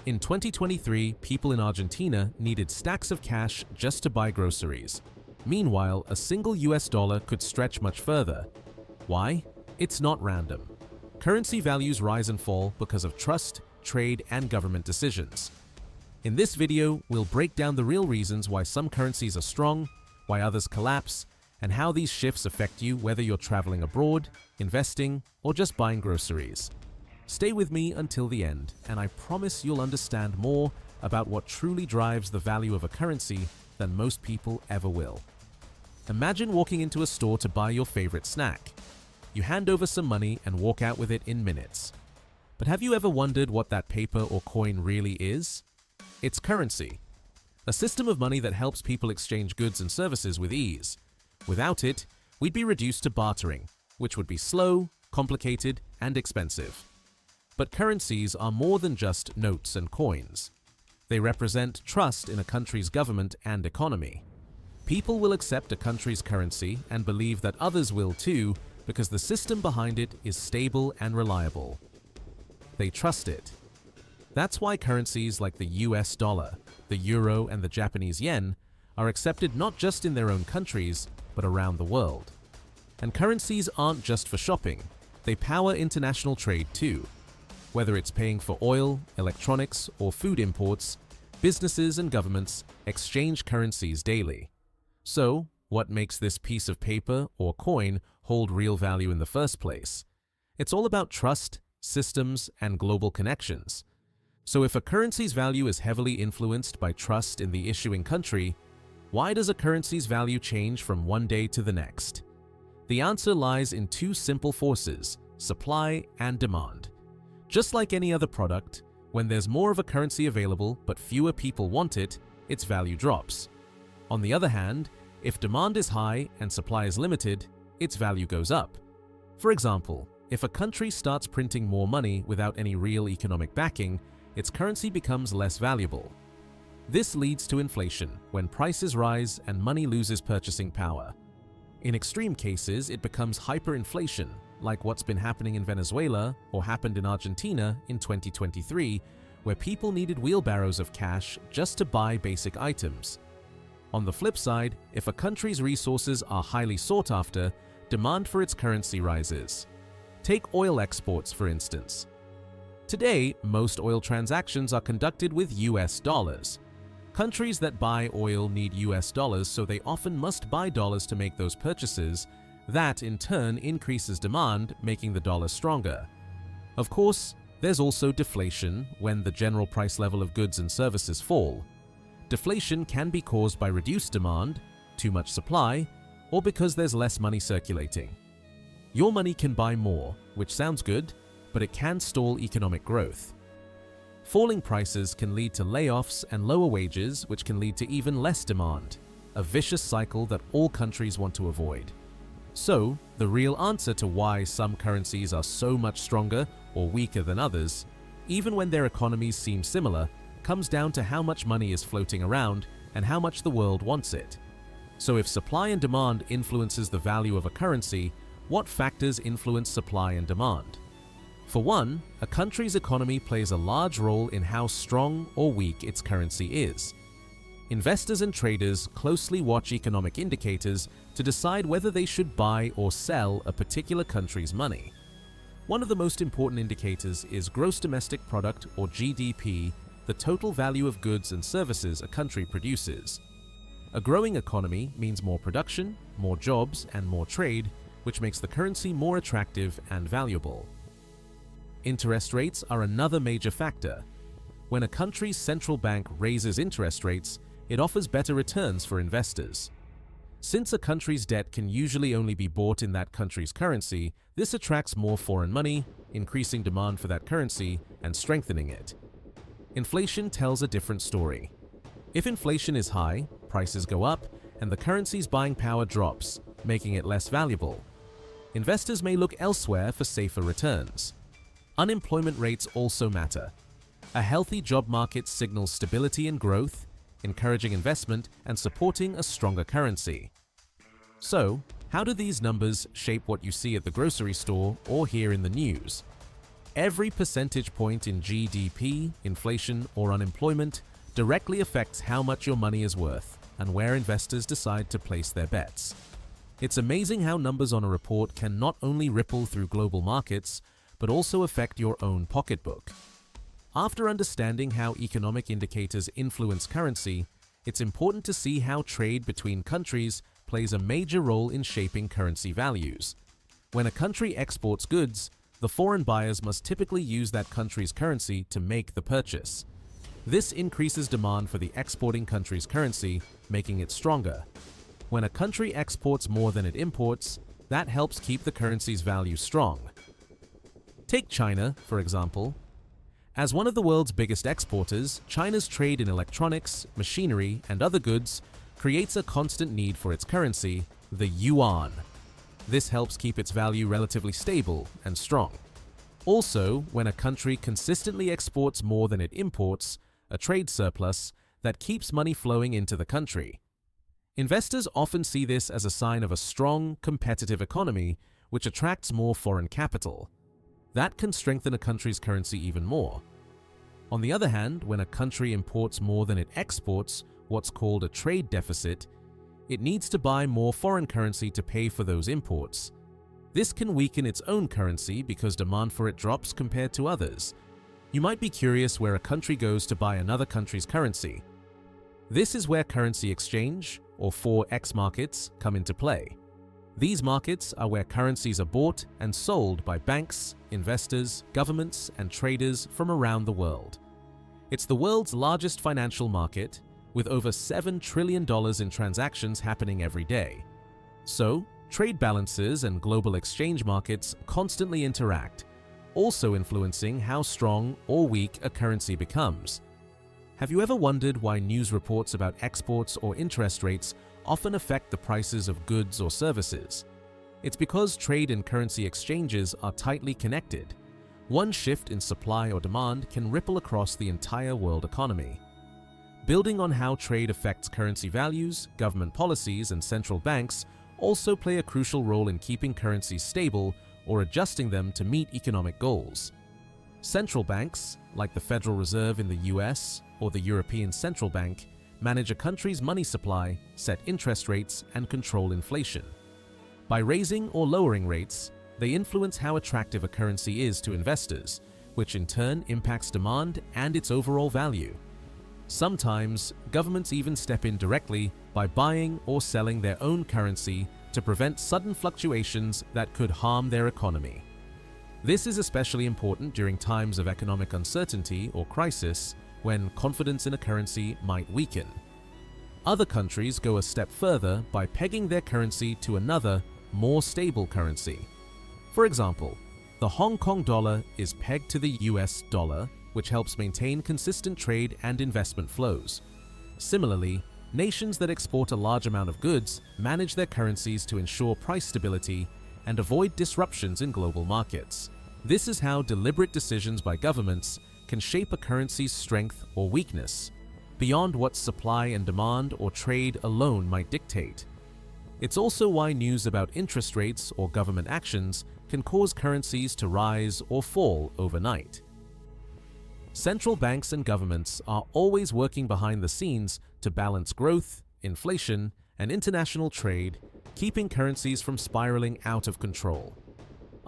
In 2023, people in Argentina needed stacks of cash just to buy groceries. Meanwhile, a single US dollar could stretch much further. Why? It's not random. Currency values rise and fall because of trust, trade, and government decisions. In this video, we'll break down the real reasons why some currencies are strong, why others collapse, and how these shifts affect you whether you're traveling abroad, investing, or just buying groceries. Stay with me until the end, and I promise you'll understand more about what truly drives the value of a currency than most people ever will. Imagine walking into a store to buy your favorite snack. You hand over some money and walk out with it in minutes. But have you ever wondered what that paper or coin really is? It's currency, a system of money that helps people exchange goods and services with ease. Without it, we'd be reduced to bartering, which would be slow, complicated, and expensive. But currencies are more than just notes and coins. They represent trust in a country's government and economy. People will accept a country's currency and believe that others will too because the system behind it is stable and reliable. They trust it. That's why currencies like the US dollar, the euro, and the Japanese yen are accepted not just in their own countries, but around the world. And currencies aren't just for shopping, they power international trade too. Whether it's paying for oil, electronics, or food imports, businesses and governments exchange currencies daily. So, what makes this piece of paper or coin hold real value in the first place? It's all about trust, systems, and global connections. So if a currency's value is heavily influenced by trust in the issuing country, why does a currency's value change from one day to the next? The answer lies in two simple forces: supply and demand. Just like any other product, when there's more of a currency available but fewer people want it, its value drops. On the other hand, if demand is high and supply is limited, its value goes up. For example, if a country starts printing more money without any real economic backing, its currency becomes less valuable. This leads to inflation, when prices rise and money loses purchasing power. In extreme cases, it becomes hyperinflation, like what's been happening in Venezuela or happened in Argentina in 2023, where people needed wheelbarrows of cash just to buy basic items. On the flip side, if a country's resources are highly sought after, demand for its currency rises. Take oil exports, for instance. Today, most oil transactions are conducted with US dollars. Countries that buy oil need US dollars, so they often must buy dollars to make those purchases. That, in turn, increases demand, making the dollar stronger. Of course, there's also deflation when the general price level of goods and services fall. Deflation can be caused by reduced demand, too much supply, or because there's less money circulating. Your money can buy more, which sounds good, but it can stall economic growth. Falling prices can lead to layoffs and lower wages, which can lead to even less demand, a vicious cycle that all countries want to avoid. So, the real answer to why some currencies are so much stronger or weaker than others, even when their economies seem similar, comes down to how much money is floating around and how much the world wants it. So if supply and demand influences the value of a currency, what factors influence supply and demand? For one, a country's economy plays a large role in how strong or weak its currency is. Investors and traders closely watch economic indicators to decide whether they should buy or sell a particular country's money. One of the most important indicators is gross domestic product, or GDP, the total value of goods and services a country produces. A growing economy means more production, more jobs, and more trade, which makes the currency more attractive and valuable. Interest rates are another major factor. When a country's central bank raises interest rates, it offers better returns for investors. Since a country's debt can usually only be bought in that country's currency, this attracts more foreign money, increasing demand for that currency and strengthening it. Inflation tells a different story. If inflation is high, prices go up, and the currency's buying power drops, making it less valuable. Investors may look elsewhere for safer returns. Unemployment rates also matter. A healthy job market signals stability and growth, encouraging investment and supporting a stronger currency. So, how do these numbers shape what you see at the grocery store or hear in the news? Every percentage point in GDP, inflation, or unemployment directly affects how much your money is worth and where investors decide to place their bets. It's amazing how numbers on a report can not only ripple through global markets, but also affect your own pocketbook. After understanding how economic indicators influence currency, it's important to see how trade between countries plays a major role in shaping currency values. When a country exports goods, the foreign buyers must typically use that country's currency to make the purchase. This increases demand for the exporting country's currency, making it stronger. When a country exports more than it imports, that helps keep the currency's value strong. Take China, for example. As one of the world's biggest exporters, China's trade in electronics, machinery, and other goods creates a constant need for its currency, the yuan. This helps keep its value relatively stable and strong. Also, when a country consistently exports more than it imports, a trade surplus, that keeps money flowing into the country. Investors often see this as a sign of a strong, competitive economy, which attracts more foreign capital. That can strengthen a country's currency even more. On the other hand, when a country imports more than it exports, what's called a trade deficit, it needs to buy more foreign currency to pay for those imports. This can weaken its own currency because demand for it drops compared to others. You might be curious where a country goes to buy another country's currency. This is where currency exchange, or forex markets, come into play. These markets are where currencies are bought and sold by banks, investors, governments, and traders from around the world. It's the world's largest financial market, with over $7 trillion in transactions happening every day. So, trade balances and global exchange markets constantly interact, also influencing how strong or weak a currency becomes. Have you ever wondered why news reports about exports or interest rates often affect the prices of goods or services? It's because trade and currency exchanges are tightly connected. One shift in supply or demand can ripple across the entire world economy. Building on how trade affects currency values, government policies, and central banks also play a crucial role in keeping currencies stable or adjusting them to meet economic goals. Central banks, like the Federal Reserve in the US or the European Central Bank, manage a country's money supply, set interest rates, and control inflation. By raising or lowering rates, they influence how attractive a currency is to investors, which in turn impacts demand and its overall value. Sometimes, governments even step in directly by buying or selling their own currency to prevent sudden fluctuations that could harm their economy. This is especially important during times of economic uncertainty or crisis, when confidence in a currency might weaken. Other countries go a step further by pegging their currency to another, more stable currency. For example, the Hong Kong dollar is pegged to the US dollar, which helps maintain consistent trade and investment flows. Similarly, nations that export a large amount of goods manage their currencies to ensure price stability and avoid disruptions in global markets. This is how deliberate decisions by governments can shape a currency's strength or weakness, beyond what supply and demand or trade alone might dictate. It's also why news about interest rates or government actions can cause currencies to rise or fall overnight. Central banks and governments are always working behind the scenes to balance growth, inflation, and international trade, keeping currencies from spiraling out of control.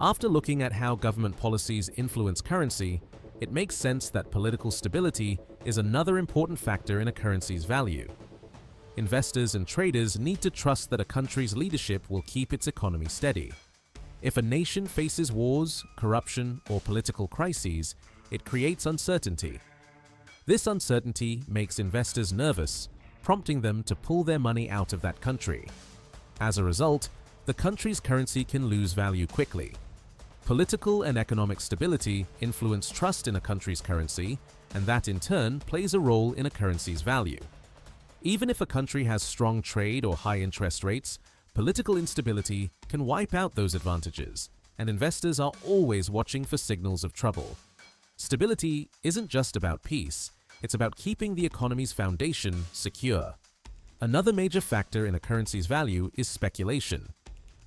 After looking at how government policies influence currency, it makes sense that political stability is another important factor in a currency's value. Investors and traders need to trust that a country's leadership will keep its economy steady. If a nation faces wars, corruption, or political crises, it creates uncertainty. This uncertainty makes investors nervous, prompting them to pull their money out of that country. As a result, the country's currency can lose value quickly. Political and economic stability influence trust in a country's currency, and that in turn plays a role in a currency's value. Even if a country has strong trade or high interest rates, political instability can wipe out those advantages, and investors are always watching for signals of trouble. Stability isn't just about peace, it's about keeping the economy's foundation secure. Another major factor in a currency's value is speculation.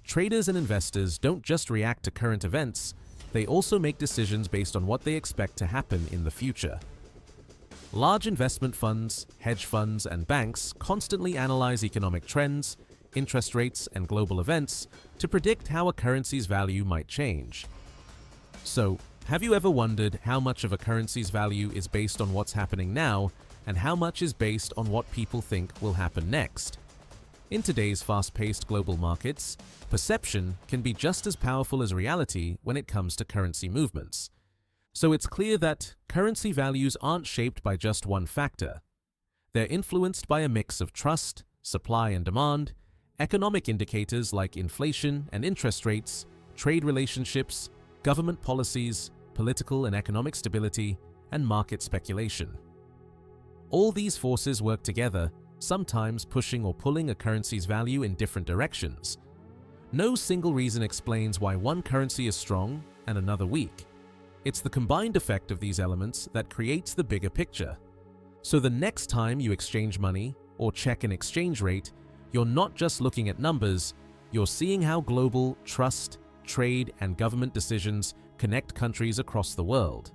Traders and investors don't just react to current events, they also make decisions based on what they expect to happen in the future. Large investment funds, hedge funds, and banks constantly analyze economic trends, interest rates, and global events to predict how a currency's value might change. So, have you ever wondered how much of a currency's value is based on what's happening now and how much is based on what people think will happen next? In today's fast-paced global markets, perception can be just as powerful as reality when it comes to currency movements. So it's clear that currency values aren't shaped by just one factor. They're influenced by a mix of trust, supply and demand, economic indicators like inflation and interest rates, trade relationships, government policies, political and economic stability, and market speculation. All these forces work together, sometimes pushing or pulling a currency's value in different directions. No single reason explains why one currency is strong and another weak. It's the combined effect of these elements that creates the bigger picture. So the next time you exchange money or check an exchange rate, you're not just looking at numbers, you're seeing how global trust, trade, and government decisions connect countries across the world.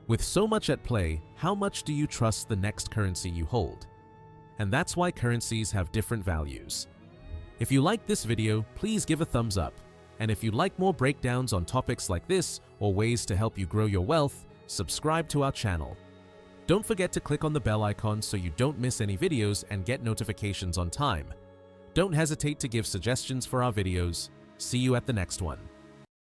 With so much at play, how much do you trust the next currency you hold? And that's why currencies have different values. If you like this video, please give a thumbs up. And if you'd like more breakdowns on topics like this or ways to help you grow your wealth, subscribe to our channel. Don't forget to click on the bell icon so you don't miss any videos and get notifications on time. Don't hesitate to give suggestions for our videos. See you at the next one.